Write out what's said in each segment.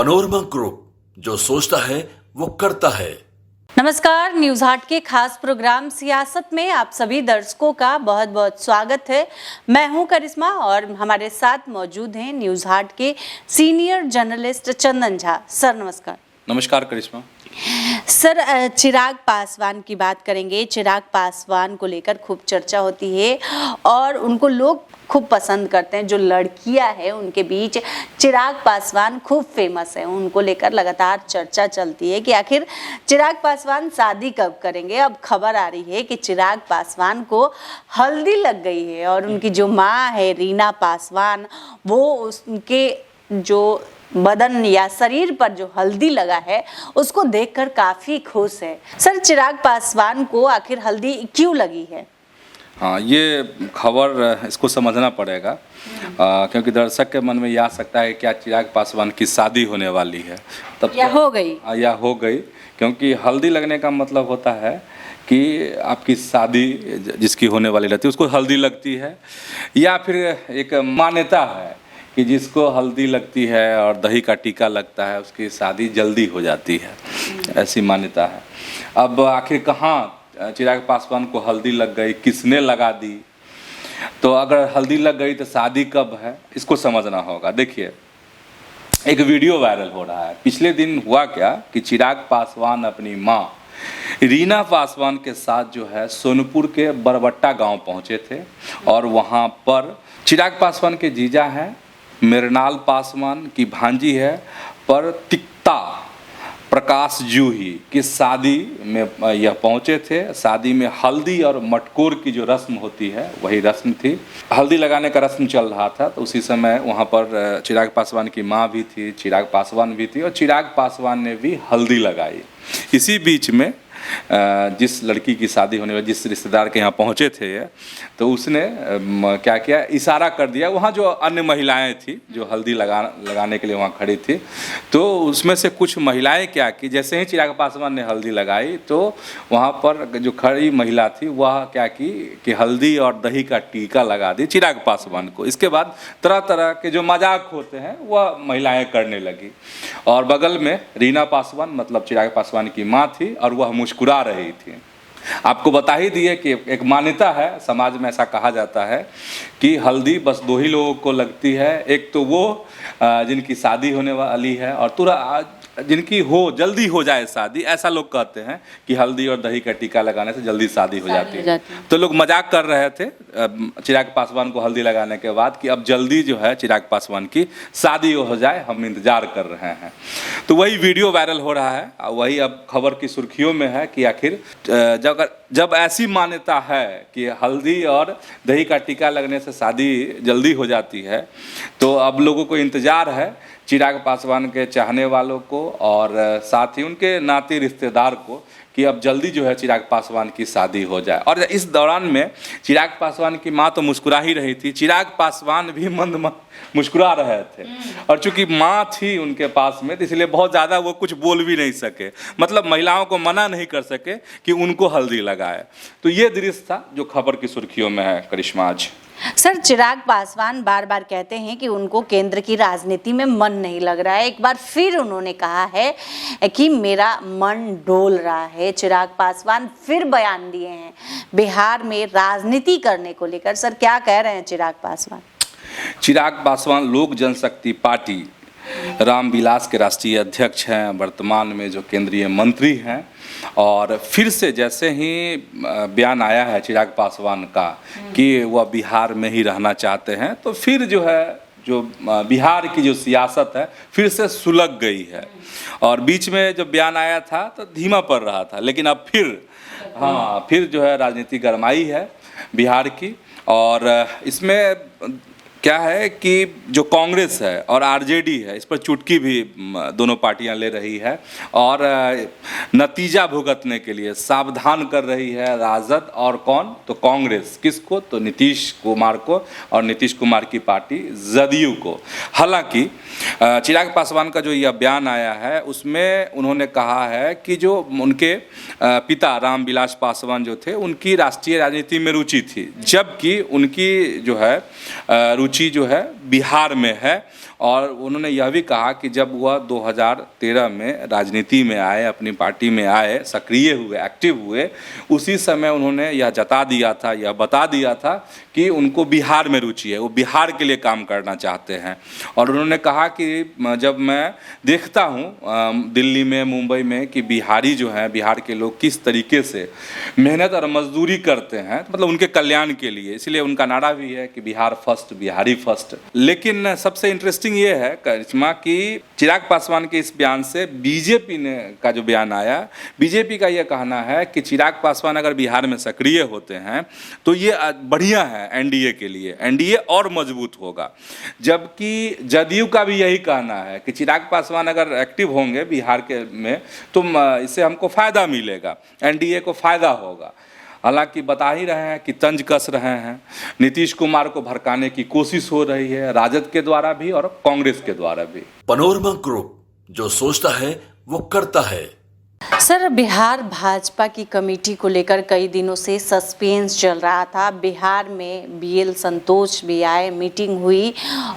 Panorama group, जो सोचता है वो करता है। नमस्कार, न्यूज हाट के खास प्रोग्राम सियासत में आप सभी दर्शकों का बहुत बहुत स्वागत है। मैं हूं करिश्मा और हमारे साथ मौजूद हैं न्यूज हाट के senior journalist Chandan Jha. Sir नमस्कार। नमस्कार करिश्मा। सर, चिराग पासवान की बात करेंगे। चिराग पासवान को लेकर खूब चर्चा होती है और उनको लोग खूब पसंद करते हैं। जो लड़कियां हैं उनके बीच चिराग पासवान खूब फेमस है। उनको लेकर लगातार चर्चा चलती है कि आखिर चिराग पासवान शादी कब करेंगे। अब खबर आ रही है कि चिराग पासवान को हल्दी लग गई है और उनकी जो माँ है रीना पासवान, वो उनके जो बदन या शरीर पर जो हल्दी लगा है उसको देखकर काफी खुश है। सर, चिराग पासवान को आखिर हल्दी क्यों लगी है? हाँ, ये खबर इसको समझना पड़ेगा क्योंकि दर्शक के मन में ये आ सकता है क्या चिराग पासवान की शादी होने वाली है तब या हो गई क्योंकि हल्दी लगने का मतलब होता है कि आपकी शादी जिसकी होने वाली रहती है उसको हल्दी लगती है, या फिर एक मान्यता है कि जिसको हल्दी लगती है और दही का टीका लगता है उसकी शादी जल्दी हो जाती है, ऐसी मान्यता है। अब आखिर कहाँ चिराग पासवान को हल्दी लग गई, किसने लगा दी? तो अगर हल्दी लग गई तो शादी कब है, इसको समझना होगा। देखिए, एक वीडियो वायरल हो रहा है। पिछले दिन हुआ क्या कि चिराग पासवान अपनी माँ रीना पासवान के साथ जो है सोनपुर के बरबट्टा गांव पहुंचे थे और वहां पर चिराग पासवान के जीजा हैं मृणाल पासवान की भांजी है पर तिक्ता प्रकाश जूही की शादी में यह पहुंचे थे। शादी में हल्दी और मटकोर की जो रस्म होती है वही रस्म थी। हल्दी लगाने का रस्म चल रहा था तो उसी समय वहां पर चिराग पासवान की मां भी थी, चिराग पासवान भी थी और चिराग पासवान ने भी हल्दी लगाई। इसी बीच में जिस लड़की की शादी होने वाली, जिस रिश्तेदार के यहाँ पहुँचे थे तो उसने क्या किया, इशारा कर दिया। वहाँ जो अन्य महिलाएं थी जो हल्दी लगाने के लिए वहाँ खड़ी थी, तो उसमें से कुछ महिलाएं क्या की, जैसे ही चिराग पासवान ने हल्दी लगाई तो वहाँ पर जो खड़ी महिला थी वह क्या की कि हल्दी और दही का टीका लगा दी चिराग पासवान को। इसके बाद तरह तरह के जो मजाक होते हैं वह महिलाएँ करने लगी और बगल में रीना पासवान मतलब चिराग पासवान की माँ थी और वह मुस्कुरा रही थी। आपको बता ही दिए कि एक मान्यता है, समाज में ऐसा कहा जाता है कि हल्दी बस दो ही लोगों को लगती है। एक तो वो जिनकी शादी होने वाली है और तुरंत जिनकी जल्दी हो जाए शादी, ऐसा लोग कहते हैं कि हल्दी और दही का टीका लगाने से जल्दी शादी हो जाती है। तो लोग मजाक कर रहे थे चिराग पासवान को हल्दी लगाने के बाद कि अब जल्दी जो है चिराग पासवान की शादी हो जाए, हम इंतजार कर रहे हैं। तो वही वीडियो वायरल हो रहा है, वही अब खबर की सुर्खियों में है कि आखिर जब ऐसी मान्यता है कि हल्दी और दही का टीका लगने से शादी जल्दी हो जाती है, तो अब लोगों को इंतजार है चिराग पासवान के चाहने वालों को और साथ ही उनके नाती रिश्तेदार को कि अब जल्दी जो है चिराग पासवान की शादी हो जाए। और इस दौरान में चिराग पासवान की माँ तो मुस्कुरा ही रही थी, चिराग पासवान भी मंद मुस्कुरा रहे थे और चूंकि माँ थी उनके पास में तो इसलिए बहुत ज़्यादा वो कुछ बोल भी नहीं सके, मतलब महिलाओं को मना नहीं कर सके कि उनको हल्दी लगाए। तो ये दृश्य था जो खबर की सुर्खियों में है करिश्मा आज। सर, चिराग पासवान बार बार कहते हैं कि उनको केंद्र की राजनीति में मन नहीं लग रहा है। एक बार फिर उन्होंने कहा है कि मेरा मन डोल रहा है। चिराग पासवान फिर बयान दिए हैं बिहार में राजनीति करने को लेकर। सर, क्या कह रहे हैं चिराग पासवान? चिराग पासवान लोक जनशक्ति पार्टी रामविलास के राष्ट्रीय अध्यक्ष हैं, वर्तमान में जो केंद्रीय मंत्री हैं, और फिर से जैसे ही बयान आया है चिराग पासवान का कि वह बिहार में ही रहना चाहते हैं, तो फिर जो है जो बिहार की जो सियासत है फिर से सुलग गई है। और बीच में जब बयान आया था तो धीमा पड़ रहा था, लेकिन अब फिर जो है राजनीति गरमाई है बिहार की। और इसमें क्या है कि जो कांग्रेस है और आरजेडी है इस पर चुटकी भी दोनों पार्टियां ले रही है और नतीजा भुगतने के लिए सावधान कर रही है राजद और कौन, तो कांग्रेस। किसको? तो नीतीश कुमार को और नीतीश कुमार की पार्टी जदयू को। हालांकि चिराग पासवान का जो यह बयान आया है उसमें उन्होंने कहा है कि जो उनके पिता रामविलास पासवान जो थे उनकी राष्ट्रीय राजनीति में रुचि थी, जबकि उनकी जो है रुचि जो है बिहार में है। और उन्होंने यह भी कहा कि जब वह 2013 में राजनीति में आए, अपनी पार्टी में आए, सक्रिय हुए, एक्टिव हुए, उसी समय उन्होंने यह जता दिया था, यह बता दिया था कि उनको बिहार में रुचि है, वो बिहार के लिए काम करना चाहते हैं। और उन्होंने कहा कि जब मैं देखता हूँ दिल्ली में, मुंबई में कि बिहारी जो हैं, बिहार के लोग किस तरीके से मेहनत और मजदूरी करते हैं, मतलब उनके कल्याण के लिए, इसलिए उनका नारा भी है कि बिहार फर्स्ट, बिहारी फर्स्ट। लेकिन सबसे इंटरेस्टिंग ये है करिश्मा कि चिराग पासवान के इस बयान से बीजेपी ने का जो बयान आया, बीजेपी का यह कहना है कि चिराग पासवान अगर बिहार में सक्रिय होते हैं तो ये बढ़िया है एनडीए के लिए, एनडीए और मजबूत होगा। जबकि जदयू का भी यही कहना है कि चिराग पासवान अगर एक्टिव होंगे बिहार के में तो इससे हमको फ़ायदा मिलेगा, एनडीए को फ़ायदा होगा। हालांकि बता ही रहे हैं कि तंज कस रहे हैं, नीतीश कुमार को भड़काने की कोशिश हो रही है, राजद के द्वारा भी और कांग्रेस के द्वारा भी। पनोरमा ग्रुप, जो सोचता है वो करता है। सर, बिहार भाजपा की कमेटी को लेकर कई दिनों से सस्पेंस चल रहा था। बिहार में बीएल संतोष भी आए, मीटिंग हुई,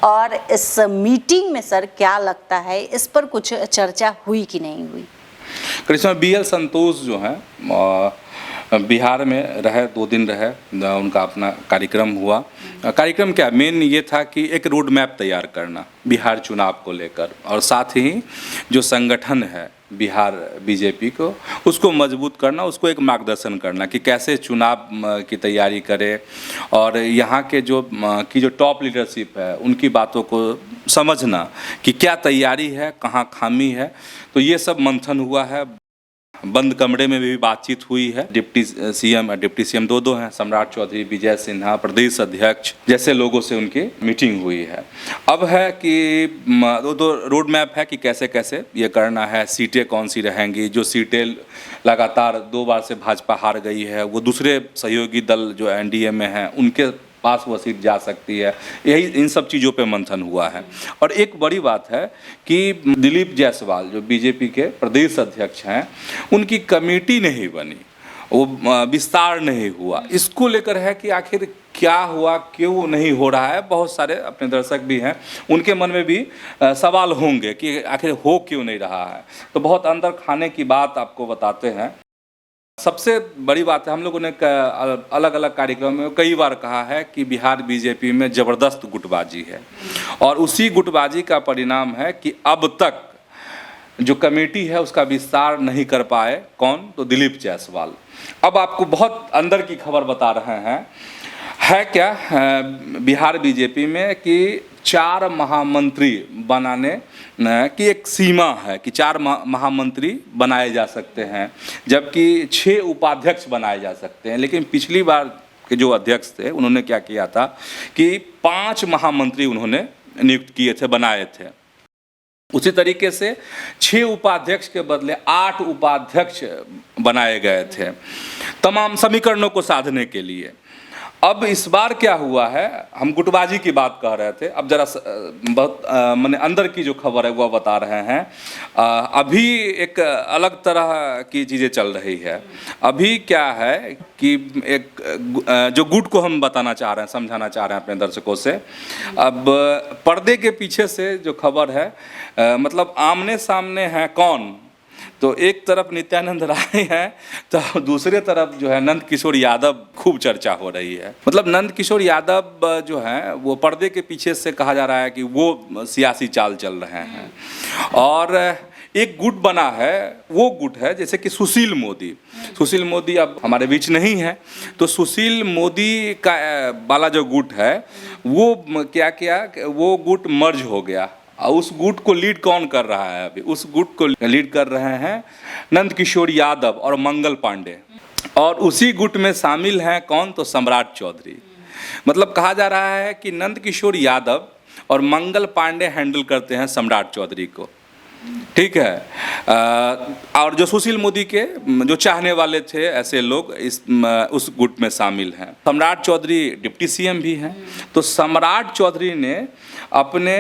और इस मीटिंग में सर क्या लगता है, इस पर कुछ चर्चा हुई कि नहीं हुई? करिश्मा, बीएल संतोष जो है बिहार में रहे, 2 दिन रहे, उनका अपना कार्यक्रम हुआ। कार्यक्रम क्या, मेन ये था कि एक रोड मैप तैयार करना बिहार चुनाव को लेकर, और साथ ही जो संगठन है बिहार बीजेपी को, उसको मजबूत करना, उसको एक मार्गदर्शन करना कि कैसे चुनाव की तैयारी करे, और यहाँ के जो टॉप लीडरशिप है उनकी बातों को समझना कि क्या तैयारी है, कहाँ खामी है। तो ये सब मंथन हुआ है, बंद कमरे में भी बातचीत हुई है। डिप्टी सीएम दो हैं, सम्राट चौधरी, विजय सिन्हा, प्रदेश अध्यक्ष जैसे लोगों से उनकी मीटिंग हुई है। अब है कि दो रोड मैप है कि कैसे कैसे ये करना है, सीटें कौन सी रहेंगी, जो सीटें लगातार 2 बार से भाजपा हार गई है वो दूसरे सहयोगी दल जो एनडीए में हैं उनके पास वो सीट जा सकती है। यही इन सब चीज़ों पे मंथन हुआ है। और एक बड़ी बात है कि दिलीप जायसवाल जो बीजेपी के प्रदेश अध्यक्ष हैं, उनकी कमेटी नहीं बनी, वो विस्तार नहीं हुआ। इसको लेकर है कि आखिर क्या हुआ, क्यों नहीं हो रहा है। बहुत सारे अपने दर्शक भी हैं, उनके मन में भी सवाल होंगे कि आखिर हो क्यों नहीं रहा है। तो बहुत अंदर खाने की बात आपको बताते हैं। सबसे बड़ी बात है, हम लोगों ने अलग अलग कार्यक्रम में कई बार कहा है कि बिहार बीजेपी में ज़बरदस्त गुटबाजी है, और उसी गुटबाजी का परिणाम है कि अब तक जो कमेटी है उसका विस्तार नहीं कर पाए। कौन? तो दिलीप जायसवाल। अब आपको बहुत अंदर की खबर बता रहे हैं, है क्या बिहार बीजेपी में कि 4 महामंत्री बनाने की एक सीमा है कि 4 महामंत्री बनाए जा सकते हैं, जबकि 6 उपाध्यक्ष बनाए जा सकते हैं। लेकिन पिछली बार के जो अध्यक्ष थे उन्होंने क्या किया था कि 5 महामंत्री उन्होंने नियुक्त किए थे, बनाए थे। उसी तरीके से 6 उपाध्यक्ष के बदले 8 उपाध्यक्ष बनाए गए थे, तमाम समीकरणों को साधने के लिए। अब इस बार क्या हुआ है, हम गुटबाजी की बात कह रहे थे, अब जरा बहुत मैंने अंदर की जो खबर है वो बता रहे हैं। अभी एक अलग तरह की चीज़ें चल रही है। अभी क्या है कि एक जो गुट को हम बताना चाह रहे हैं, समझाना चाह रहे हैं अपने दर्शकों से। अब पर्दे के पीछे से जो खबर है, मतलब आमने सामने हैं कौन, तो एक तरफ नित्यानंद राय हैं, तो दूसरे तरफ जो है नंद किशोर यादव खूब चर्चा हो रही है। मतलब नंद किशोर यादव जो हैं वो पर्दे के पीछे से कहा जा रहा है कि वो सियासी चाल चल रहे हैं। और एक गुट बना है, वो गुट है जैसे कि सुशील मोदी अब हमारे बीच नहीं है, तो सुशील मोदी का वाला जो गुट है वो क्या किया, वो गुट मर्ज हो गया। और उस गुट को लीड कौन कर रहा है? अभी उस गुट को लीड कर रहे हैं नंद किशोर यादव और मंगल पांडे, और उसी गुट में शामिल हैं कौन? तो सम्राट चौधरी। मतलब कहा जा रहा है कि नंद किशोर यादव और मंगल पांडे हैंडल करते हैं सम्राट चौधरी को, ठीक है। और जो सुशील मोदी के जो चाहने वाले थे ऐसे लोग उस गुट में शामिल हैं। सम्राट चौधरी डिप्टी सीएम भी हैं, तो सम्राट चौधरी ने अपने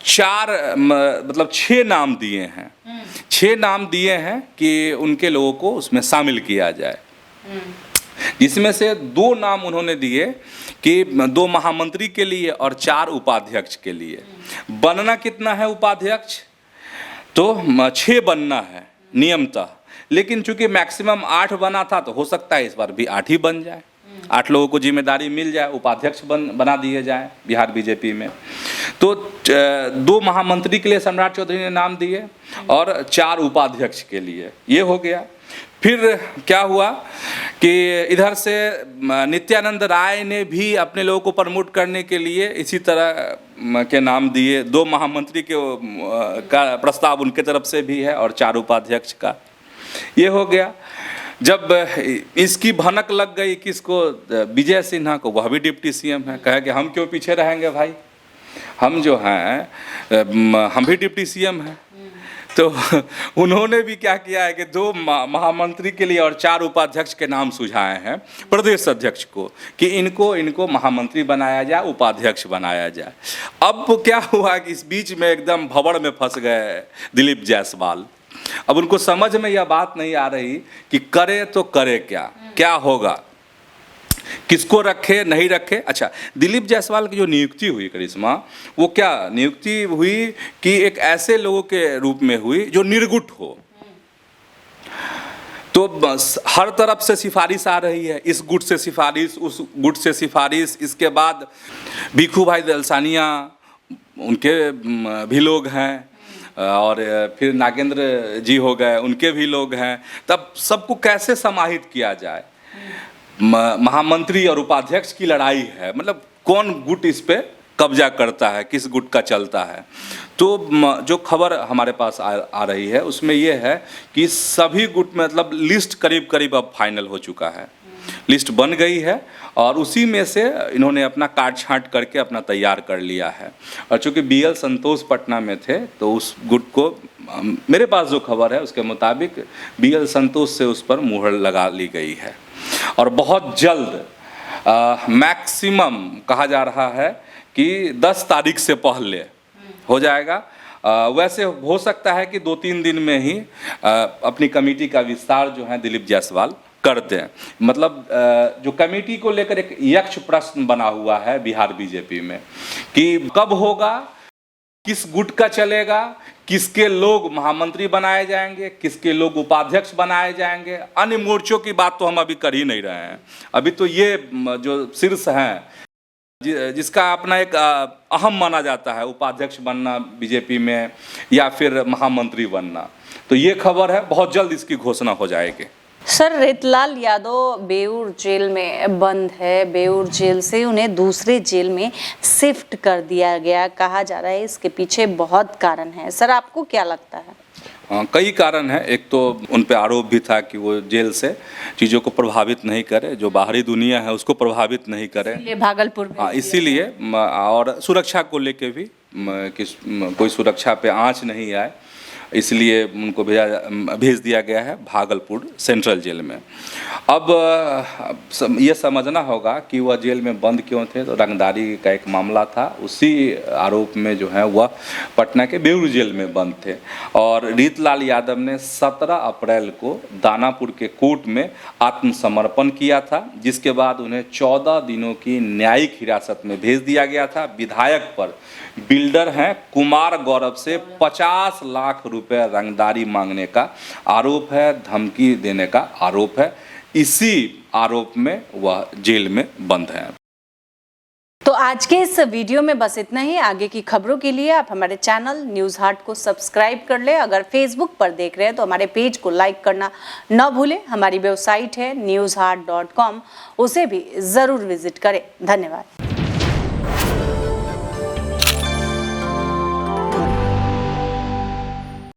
6 नाम दिए हैं। 6 नाम दिए हैं कि उनके लोगों को उसमें शामिल किया जाए। जिसमें से 2 नाम उन्होंने दिए कि 2 महामंत्री के लिए और 4 उपाध्यक्ष के लिए। बनना कितना है उपाध्यक्ष? तो 6 बनना है नियमतः, लेकिन चूंकि मैक्सिमम 8 बना था तो हो सकता है इस बार भी 8 ही बन जाए, 8 लोगों को जिम्मेदारी मिल जाए, उपाध्यक्ष बना दिए जाए बिहार बीजेपी में। तो 2 महामंत्री के लिए सम्राट चौधरी ने नाम दिए और 4 उपाध्यक्ष के लिए, ये हो गया। फिर क्या हुआ कि इधर से नित्यानंद राय ने भी अपने लोगों को प्रमोट करने के लिए इसी तरह के नाम दिए। 2 महामंत्री का प्रस्ताव उनके तरफ से भी है और 4 उपाध्यक्ष का, ये हो गया। जब इसकी भनक लग गई किसको, विजय सिन्हा को, वह भी डिप्टी सीएम है, कहे कि हम क्यों पीछे रहेंगे भाई, हम जो हैं हम भी डिप्टी सीएम हैं। तो उन्होंने भी क्या किया है कि 2 महामंत्री के लिए और 4 उपाध्यक्ष के नाम सुझाए हैं प्रदेश अध्यक्ष को कि इनको महामंत्री बनाया जाए, उपाध्यक्ष बनाया जाए। अब क्या हुआ कि इस बीच में एकदम भंवर में फंस गए दिलीप जायसवाल। अब उनको समझ में यह बात नहीं आ रही कि करे तो करे क्या होगा, किसको रखे नहीं रखे। अच्छा, दिलीप जायसवाल की जो नियुक्ति हुई करिश्मा, वो क्या नियुक्ति हुई कि एक ऐसे लोगों के रूप में हुई जो निर्गुट हो। तो बस हर तरफ से सिफारिश आ रही है, इस गुट से सिफारिश, उस गुट से सिफारिश। इसके बाद भिखू भाई दलसानिया, उनके भी लोग हैं, और फिर नागेंद्र जी हो गए, उनके भी लोग हैं। तब सबको कैसे समाहित किया जाए? महामंत्री और उपाध्यक्ष की लड़ाई है, मतलब कौन गुट इस पे कब्जा करता है, किस गुट का चलता है। तो जो खबर हमारे पास आ रही है उसमें ये है कि सभी गुट में मतलब लिस्ट करीब करीब अब फाइनल हो चुका है, लिस्ट बन गई है और उसी में से इन्होंने अपना काट छांट करके अपना तैयार कर लिया है। और चूँकि BL संतोष पटना में थे तो उस गुट को, मेरे पास जो खबर है उसके मुताबिक BL संतोष से उस पर मुहर लगा ली गई है और बहुत जल्द मैक्सिमम कहा जा रहा है कि 10 तारीख से पहले हो जाएगा। वैसे हो सकता है कि 2-3 दिन में ही अपनी कमेटी का विस्तार जो है दिलीप जायसवाल करते हैं। मतलब जो कमेटी को लेकर एक यक्ष प्रश्न बना हुआ है बिहार बीजेपी में कि कब होगा, किस गुट का चलेगा, किसके लोग महामंत्री बनाए जाएंगे, किसके लोग उपाध्यक्ष बनाए जाएंगे। अन्य मोर्चों की बात तो हम अभी कर ही नहीं रहे हैं। अभी तो ये जो शीर्ष हैं जिसका अपना एक अहम माना जाता है उपाध्यक्ष बनना बीजेपी में या फिर महामंत्री बनना, तो ये खबर है, बहुत जल्द इसकी घोषणा हो जाएगी। सर, रितलाल यादव बेऊर जेल में बंद है, बेऊर जेल से उन्हें दूसरे जेल में शिफ्ट कर दिया गया, कहा जा रहा है इसके पीछे बहुत कारण है। सर, आपको क्या लगता है? कई कारण हैं। एक तो उन पे आरोप भी था कि वो जेल से चीज़ों को प्रभावित नहीं करे, जो बाहरी दुनिया है उसको प्रभावित नहीं करे, इसलिए भागलपुर में इसीलिए, और सुरक्षा को लेके भी कोई सुरक्षा पे आंच नहीं आए, इसलिए उनको भेज दिया गया है भागलपुर सेंट्रल जेल में। अब ये समझना होगा कि वह जेल में बंद क्यों थे, तो रंगदारी का एक मामला था, उसी आरोप में जो है वह पटना के बेऊर जेल में बंद थे। और रीतलाल यादव ने 17 अप्रैल को दानापुर के कोर्ट में आत्मसमर्पण किया था, जिसके बाद उन्हें 14 दिनों की न्यायिक हिरासत में भेज दिया गया था। विधायक पर बिल्डर हैं कुमार गौरव से 50 लाख रुपए रंगदारी मांगने का आरोप है, धमकी देने का आरोप है। इसी आरोप में वह जेल में बंद है। तो आज के इस वीडियो में बस इतना ही। आगे की खबरों के लिए आप हमारे चैनल न्यूज़ हाट को सब्सक्राइब कर ले। अगर फेसबुक पर देख रहे हैं तो हमारे पेज को लाइक करना न भूलें। हमारी वेबसाइट है newsheart.com, उसे भी ज़रूर विजिट करें। धन्यवाद।